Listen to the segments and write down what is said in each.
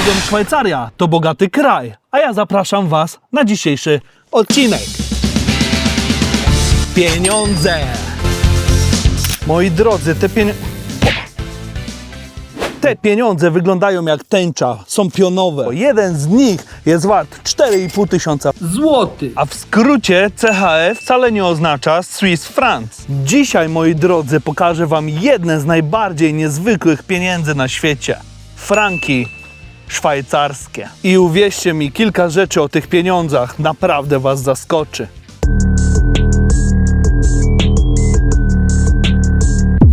mówiąc, Szwajcaria to bogaty kraj, a ja zapraszam Was na dzisiejszy odcinek. Pieniądze! Moi drodzy, te pieniądze wyglądają jak tęcza, są pionowe. Jeden z nich jest wart 4,5 tysiąca złotych. A w skrócie CHF wcale nie oznacza Swiss francs. Dzisiaj, moi drodzy, pokażę Wam jedne z najbardziej niezwykłych pieniędzy na świecie. Franki szwajcarskie. I uwierzcie mi, kilka rzeczy o tych pieniądzach naprawdę Was zaskoczy.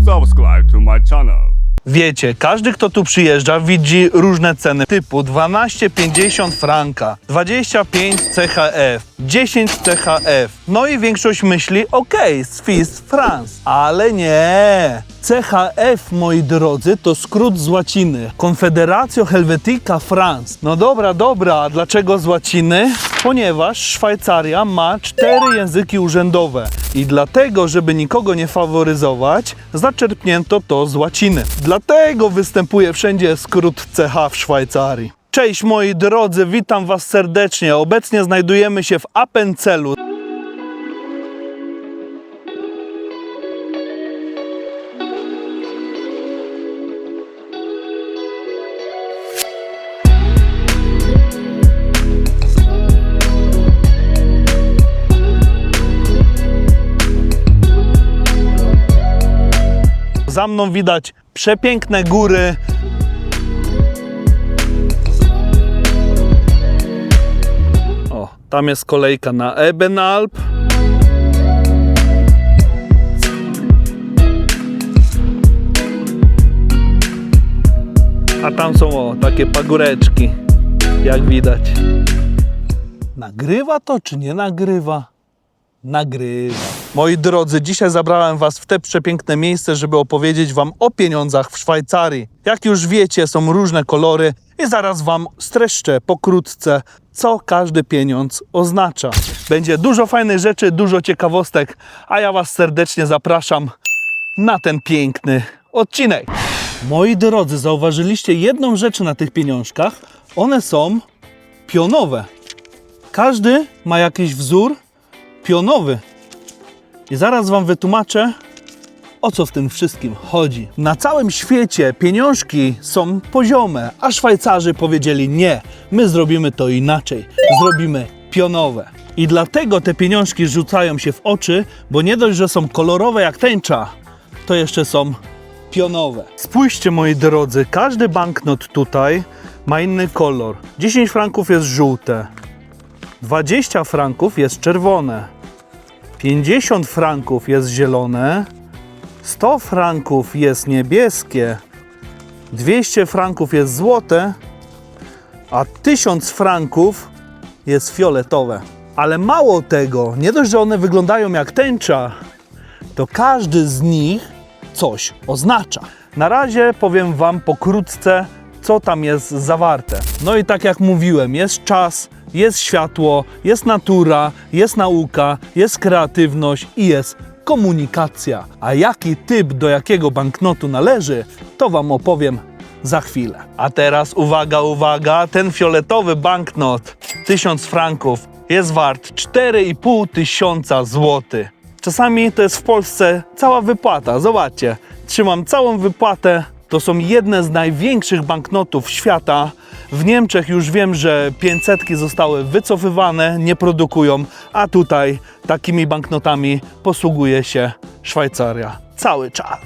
Subscribe to my channel. Wiecie, każdy kto tu przyjeżdża widzi różne ceny typu 12,50 franka, 25 CHF, 10 CHF. No i większość myśli okej, Swiss francs, ale nie. CHF, moi drodzy, to skrót z łaciny. Confederatio Helvetica France. No dobra, a dlaczego z łaciny? Ponieważ Szwajcaria ma 4 języki urzędowe i dlatego, żeby nikogo nie faworyzować, zaczerpnięto to z łaciny. Dlatego występuje wszędzie skrót CH w Szwajcarii. Cześć moi drodzy, witam Was serdecznie. Obecnie znajdujemy się w Appenzelu. Za mną widać przepiękne góry. O, tam jest kolejka na Ebenalp. A tam są takie pagóreczki, jak widać. Nagrywa to, czy nie nagrywa? Nagrywa. Moi drodzy, dzisiaj zabrałem Was w te przepiękne miejsce, żeby opowiedzieć Wam o pieniądzach w Szwajcarii. Jak już wiecie, są różne kolory i zaraz Wam streszczę pokrótce, co każdy pieniądz oznacza. Będzie dużo fajnych rzeczy, dużo ciekawostek, a ja Was serdecznie zapraszam na ten piękny odcinek. Moi drodzy, zauważyliście jedną rzecz na tych pieniążkach? One są pionowe. Każdy ma jakiś wzór pionowy. I zaraz Wam wytłumaczę, o co w tym wszystkim chodzi. Na całym świecie pieniążki są poziome, a Szwajcarzy powiedzieli nie, my zrobimy to inaczej. Zrobimy pionowe. I dlatego te pieniążki rzucają się w oczy, bo nie dość, że są kolorowe jak tęcza, to jeszcze są pionowe. Spójrzcie moi drodzy, każdy banknot tutaj ma inny kolor. 10 franków jest żółte, 20 franków jest czerwone, 50 franków jest zielone, 100 franków jest niebieskie, 200 franków jest złote, a 1000 franków jest fioletowe. Ale mało tego, nie dość, że one wyglądają jak tęcza, to każdy z nich coś oznacza. Na razie powiem Wam pokrótce, co tam jest zawarte. No i tak jak mówiłem, jest czas, jest światło, jest natura, jest nauka, jest kreatywność i jest komunikacja. A jaki typ do jakiego banknotu należy, to Wam opowiem za chwilę. A teraz uwaga, ten fioletowy banknot 1000 franków jest wart 4,5 tysiąca złotych. Czasami to jest w Polsce cała wypłata. Zobaczcie, trzymam całą wypłatę. To są jedne z największych banknotów świata. W Niemczech już wiem, że 500 zostały wycofywane, nie produkują, a tutaj takimi banknotami posługuje się Szwajcaria cały czas.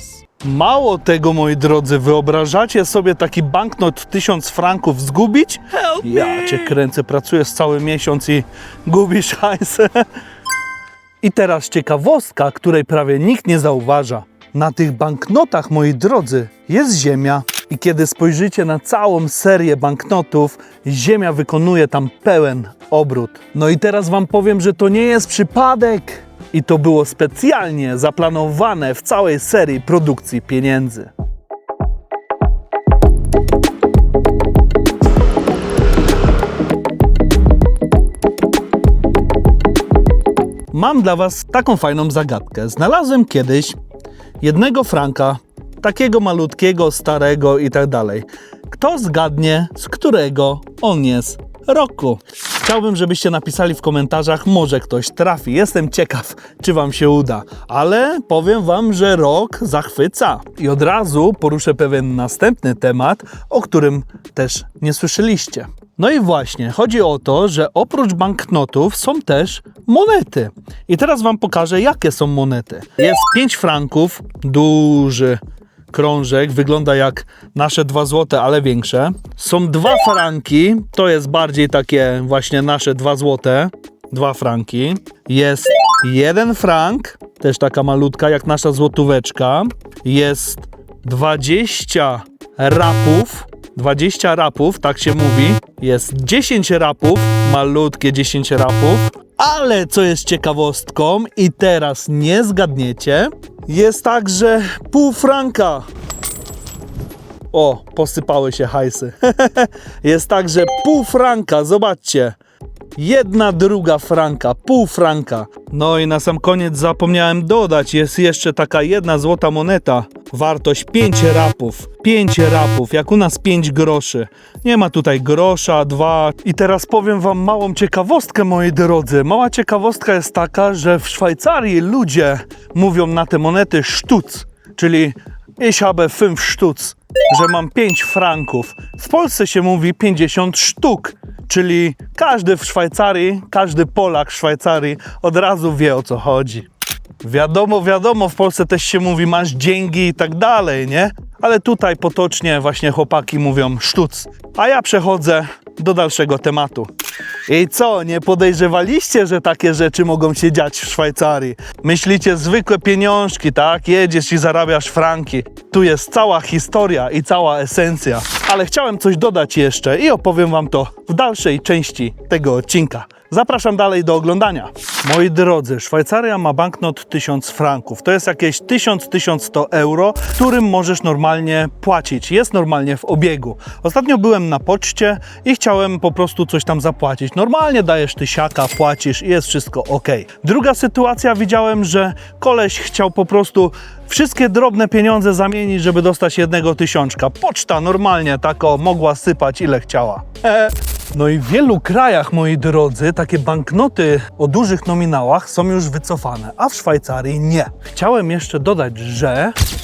Mało tego, moi drodzy, wyobrażacie sobie taki banknot 1000 franków zgubić? Ja cię kręcę, pracujesz cały miesiąc i gubisz hajsę. I teraz ciekawostka, której prawie nikt nie zauważa. Na tych banknotach, moi drodzy, jest ziemia i kiedy spojrzycie na całą serię banknotów, ziemia wykonuje tam pełen obrót. No i teraz Wam powiem, że to nie jest przypadek i to było specjalnie zaplanowane w całej serii produkcji pieniędzy. Mam dla Was taką fajną zagadkę. Znalazłem kiedyś 1 franka, takiego malutkiego, starego i tak dalej. Kto zgadnie, z którego on jest roku? Chciałbym, żebyście napisali w komentarzach, może ktoś trafi. Jestem ciekaw, czy wam się uda. Ale powiem wam, że rok zachwyca. I od razu poruszę pewien następny temat, o którym też nie słyszeliście. No i właśnie, chodzi o to, że oprócz banknotów są też monety. I teraz wam pokażę, jakie są monety. Jest 5 franków, duży krążek, wygląda jak nasze 2 złote, ale większe. Są 2 franki, to jest bardziej takie właśnie nasze 2 złote, 2 franki. Jest 1 frank, też taka malutka jak nasza złotóweczka. Jest 20 rapów. 20 rapów, tak się mówi. Jest 10 rapów, malutkie 10 rapów. Ale co jest ciekawostką i teraz nie zgadniecie, jest także pół franka. O, posypały się hajsy. Jest także pół franka, zobaczcie. 1/2 franka, pół franka. No i na sam koniec zapomniałem dodać, jest jeszcze taka 1 złota moneta. Wartość 5 rapów. 5 rapów, jak u nas 5 groszy. Nie ma tutaj grosza, 2. I teraz powiem wam małą ciekawostkę, moi drodzy. Mała ciekawostka jest taka, że w Szwajcarii ludzie mówią na te monety sztuc, czyli ich habe 5 sztuc, że mam 5 franków. W Polsce się mówi 50 sztuk, czyli każdy w Szwajcarii, każdy Polak w Szwajcarii od razu wie, o co chodzi. Wiadomo, w Polsce też się mówi masz dzięki i tak dalej, nie? Ale tutaj potocznie właśnie chłopaki mówią sztuc. A ja przechodzę do dalszego tematu. I co, nie podejrzewaliście, że takie rzeczy mogą się dziać w Szwajcarii? Myślicie zwykłe pieniążki, tak? Jedziesz i zarabiasz franki. Tu jest cała historia i cała esencja. Ale chciałem coś dodać jeszcze i opowiem wam to w dalszej części tego odcinka. Zapraszam dalej do oglądania. Moi drodzy, Szwajcaria ma banknot 1000 franków. To jest jakieś 1000-1100 euro, którym możesz normalnie płacić. Jest normalnie w obiegu. Ostatnio byłem na poczcie i chciałem po prostu coś tam zapłacić. Normalnie dajesz tysiaka, płacisz i jest wszystko ok. Druga sytuacja, widziałem, że koleś chciał po prostu wszystkie drobne pieniądze zamienić, żeby dostać 1 tysiączka. Poczta normalnie tako mogła sypać ile chciała. No i w wielu krajach, moi drodzy, takie banknoty o dużych nominałach są już wycofane, a w Szwajcarii nie. Chciałem jeszcze dodać,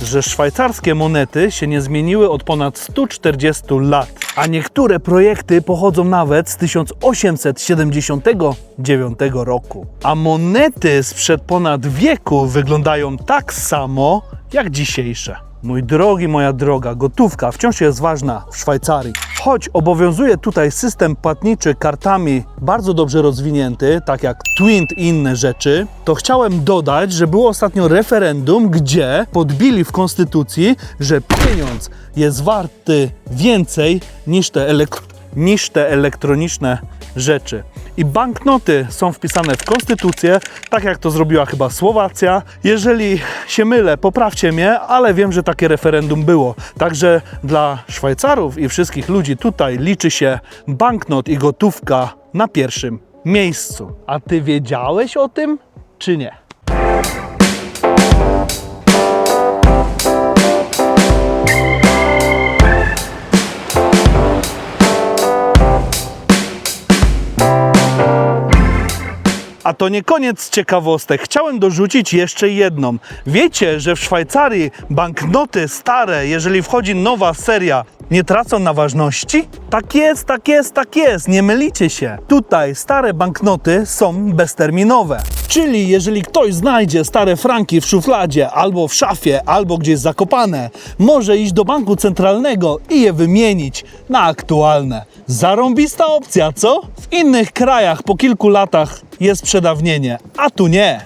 że szwajcarskie monety się nie zmieniły od ponad 140 lat, a niektóre projekty pochodzą nawet z 1879 roku. A monety sprzed ponad wieku wyglądają tak samo jak dzisiejsze. Mój drogi, moja droga, gotówka wciąż jest ważna w Szwajcarii. Choć obowiązuje tutaj system płatniczy kartami bardzo dobrze rozwinięty, tak jak Twint i inne rzeczy, to chciałem dodać, że było ostatnio referendum, gdzie podbili w konstytucji, że pieniądz jest warty więcej niż te elektroniczne rzeczy. I banknoty są wpisane w konstytucję, tak jak to zrobiła chyba Słowacja. Jeżeli się mylę, poprawcie mnie, ale wiem, że takie referendum było. Także dla Szwajcarów i wszystkich ludzi tutaj liczy się banknot i gotówka na pierwszym miejscu. A ty wiedziałeś o tym, czy nie? A to nie koniec ciekawostek. Chciałem dorzucić jeszcze jedną. Wiecie, że w Szwajcarii banknoty stare, jeżeli wchodzi nowa seria, nie tracą na ważności? Tak jest, tak jest, tak jest. Nie mylicie się. Tutaj stare banknoty są bezterminowe. Czyli jeżeli ktoś znajdzie stare franki w szufladzie, albo w szafie, albo gdzieś zakopane, może iść do banku centralnego i je wymienić na aktualne. Zarąbista opcja, co? W innych krajach po kilku latach jest przedawnienie, a tu nie.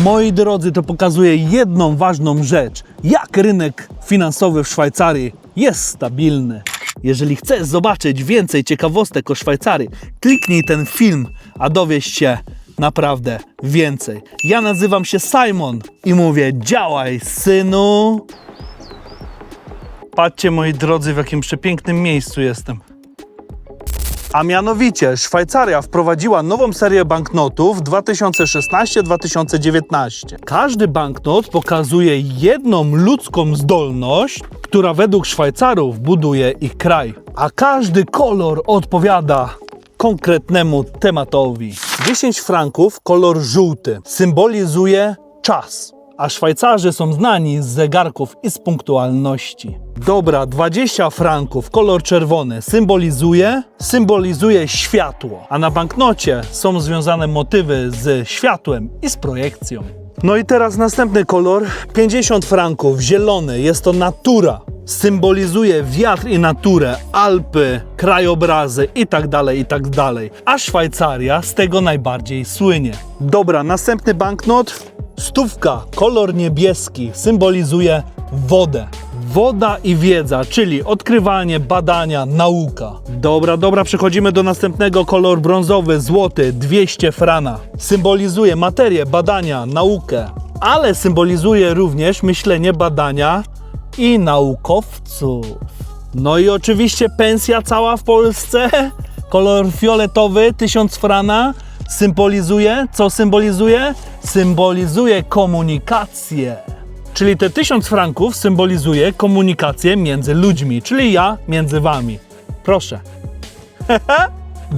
Moi drodzy, to pokazuje jedną ważną rzecz. Jak rynek finansowy w Szwajcarii jest stabilny. Jeżeli chcesz zobaczyć więcej ciekawostek o Szwajcarii, kliknij ten film, a dowiesz się naprawdę więcej. Ja nazywam się Simon i mówię: działaj, synu. Patrzcie, moi drodzy, w jakim przepięknym miejscu jestem. A mianowicie Szwajcaria wprowadziła nową serię banknotów 2016-2019. Każdy banknot pokazuje jedną ludzką zdolność, która według Szwajcarów buduje ich kraj. A każdy kolor odpowiada konkretnemu tematowi. 10 franków, kolor żółty, symbolizuje czas. A Szwajcarzy są znani z zegarków i z punktualności. Dobra, 20 franków, kolor czerwony, symbolizuje światło. A na banknocie są związane motywy z światłem i z projekcją. No i teraz następny kolor, 50 franków, zielony, jest to natura. Symbolizuje wiatr i naturę, Alpy, krajobrazy itd., itd. A Szwajcaria z tego najbardziej słynie. Dobra, następny banknot, 100, kolor niebieski, symbolizuje wodę. Woda i wiedza, czyli odkrywanie, badania, nauka. Dobra, przechodzimy do następnego, kolor brązowy, złoty, 200 frana. Symbolizuje materię, badania, naukę, ale symbolizuje również myślenie, badania i naukowców. No i oczywiście pensja cała w Polsce, kolor fioletowy, 1000 frana, symbolizuje, co symbolizuje? Symbolizuje komunikację. Czyli te 1000 franków symbolizuje komunikację między ludźmi, czyli ja między wami. Proszę.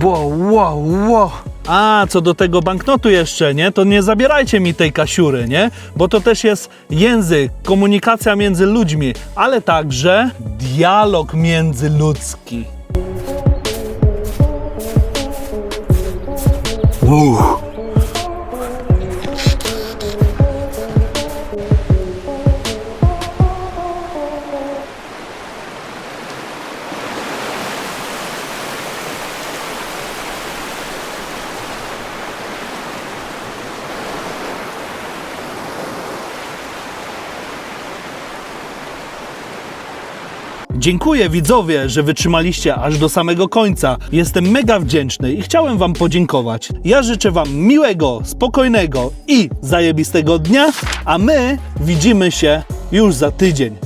Wow. A, co do tego banknotu jeszcze, nie? To nie zabierajcie mi tej kasiury, nie? Bo to też jest język, komunikacja między ludźmi, ale także dialog międzyludzki. Dziękuję widzowie, że wytrzymaliście aż do samego końca. Jestem mega wdzięczny i chciałem wam podziękować. Ja życzę wam miłego, spokojnego i zajebistego dnia, a my widzimy się już za tydzień.